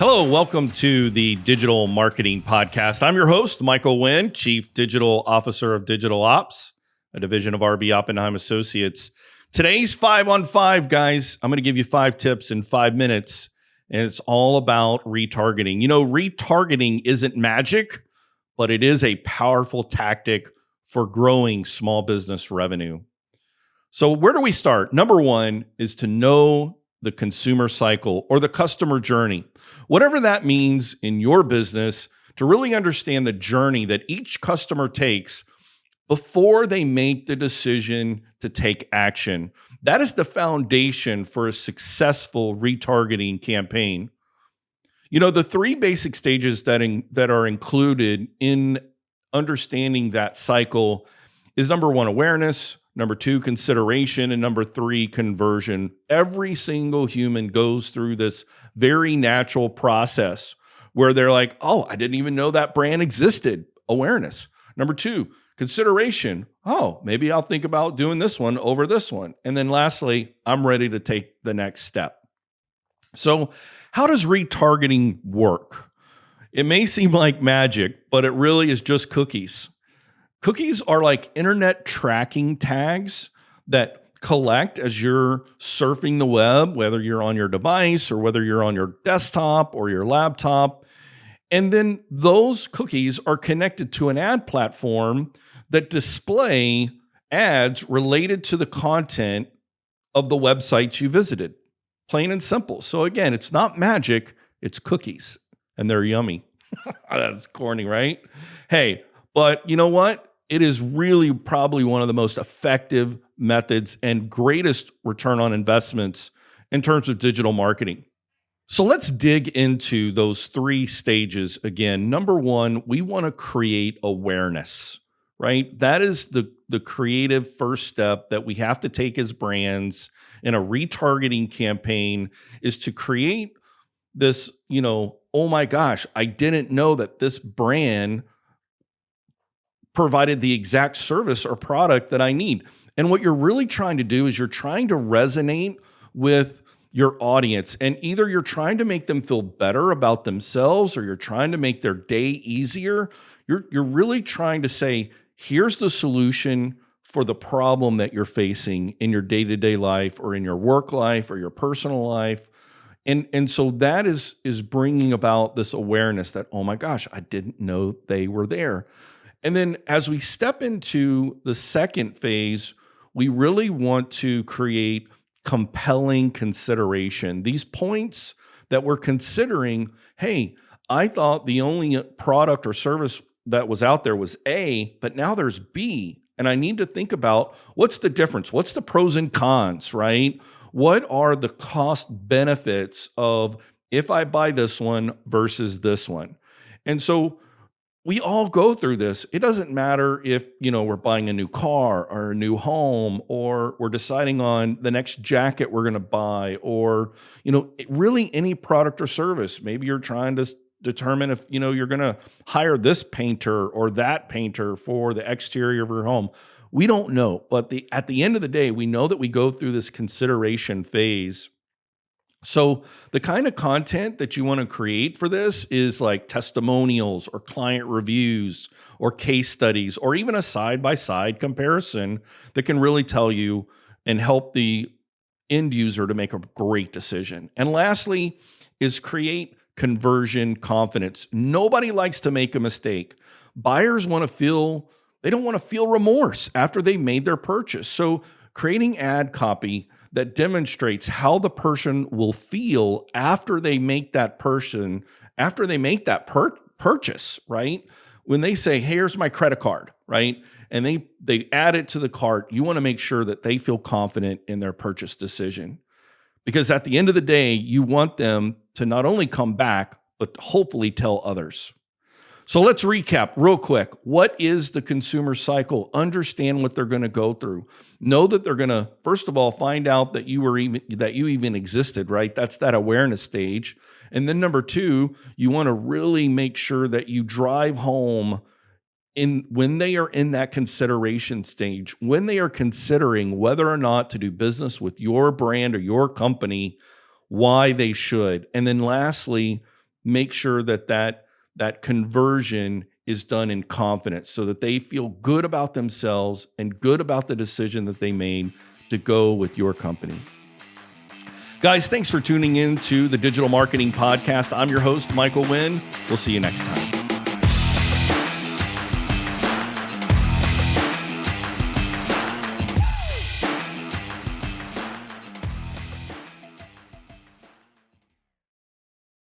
Hello, welcome to the Digital Marketing Podcast. I'm your host, Michael Winn, Chief Digital Officer of Digital Opps, a division of RB Oppenheim Associates. Today's 5 on 5, guys. I'm going to give you 5 tips in 5 minutes, and it's all about retargeting. You know, retargeting isn't magic, but it is a powerful tactic for growing small business revenue. So where do we start? Number one is to know the consumer cycle or the customer journey, whatever that means in your business, to really understand the journey that each customer takes before they make the decision to take action. That is the foundation for a successful retargeting campaign. You know, the 3 basic stages that are included in understanding that cycle is number 1, awareness, number 2, consideration, and number 3, conversion. Every single human goes through this very natural process where they're like, oh, I didn't even know that brand existed. Awareness. Number 2, consideration. Oh, maybe I'll think about doing this one over this one. And then lastly, I'm ready to take the next step. So how does retargeting work? It may seem like magic, but it really is just cookies. Cookies are like internet tracking tags that collect as you're surfing the web, whether you're on your device or whether you're on your desktop or your laptop. And then those cookies are connected to an ad platform that display ads related to the content of the websites you visited. Plain and simple. So again, it's not magic, it's cookies, and they're yummy. That's corny, right? Hey, but you know what? It is really probably one of the most effective methods and greatest return on investments in terms of digital marketing. So let's dig into those 3 stages again. Number 1, we want to create awareness, right? That is the creative first step that we have to take as brands in a retargeting campaign, is to create this, oh my gosh, I didn't know that this brand provided the exact service or product that I need. And what you're really trying to do is you're trying to resonate with your audience, and either you're trying to make them feel better about themselves or you're trying to make their day easier. You're really trying to say, here's the solution for the problem that you're facing in your day-to-day life or in your work life or your personal life. And so that is bringing about this awareness that, oh my gosh, I didn't know they were there. And then as we step into the second phase, we really want to create compelling consideration. These points that we're considering, hey, I thought the only product or service that was out there was A, but now there's B. And I need to think about, what's the difference? What's the pros and cons, right? What are the cost benefits of if I buy this one versus this one? And so we all go through this. It doesn't matter if, we're buying a new car or a new home, or we're deciding on the next jacket we're going to buy, or, really any product or service. Maybe you're trying to determine if, you're going to hire this painter or that painter for the exterior of your home. We don't know, but at the end of the day, we know that we go through this consideration phase. So the kind of content that you want to create for this is like testimonials or client reviews or case studies, or even a side-by-side comparison that can really tell you and help the end user to make a great decision. And lastly is create conversion confidence. Nobody likes to make a mistake. Buyers they don't want to feel remorse after they made their purchase. So creating ad copy that demonstrates how the person will feel after they make that purchase, right? When they say, hey, here's my credit card, right? And they add it to the cart, you want to make sure that they feel confident in their purchase decision. Because at the end of the day, you want them to not only come back, but hopefully tell others. So let's recap real quick. What is the consumer cycle? Understand what they're going to go through. Know that they're going to, first of all, find out that you even existed, right? That's that awareness stage. And then number 2, you want to really make sure that you drive home when they are in that consideration stage, when they are considering whether or not to do business with your brand or your company, why they should. And then lastly, make sure that conversion is done in confidence so that they feel good about themselves and good about the decision that they made to go with your company. Guys, thanks for tuning in to the Digital Marketing Podcast. I'm your host, Michael Winn. We'll see you next time.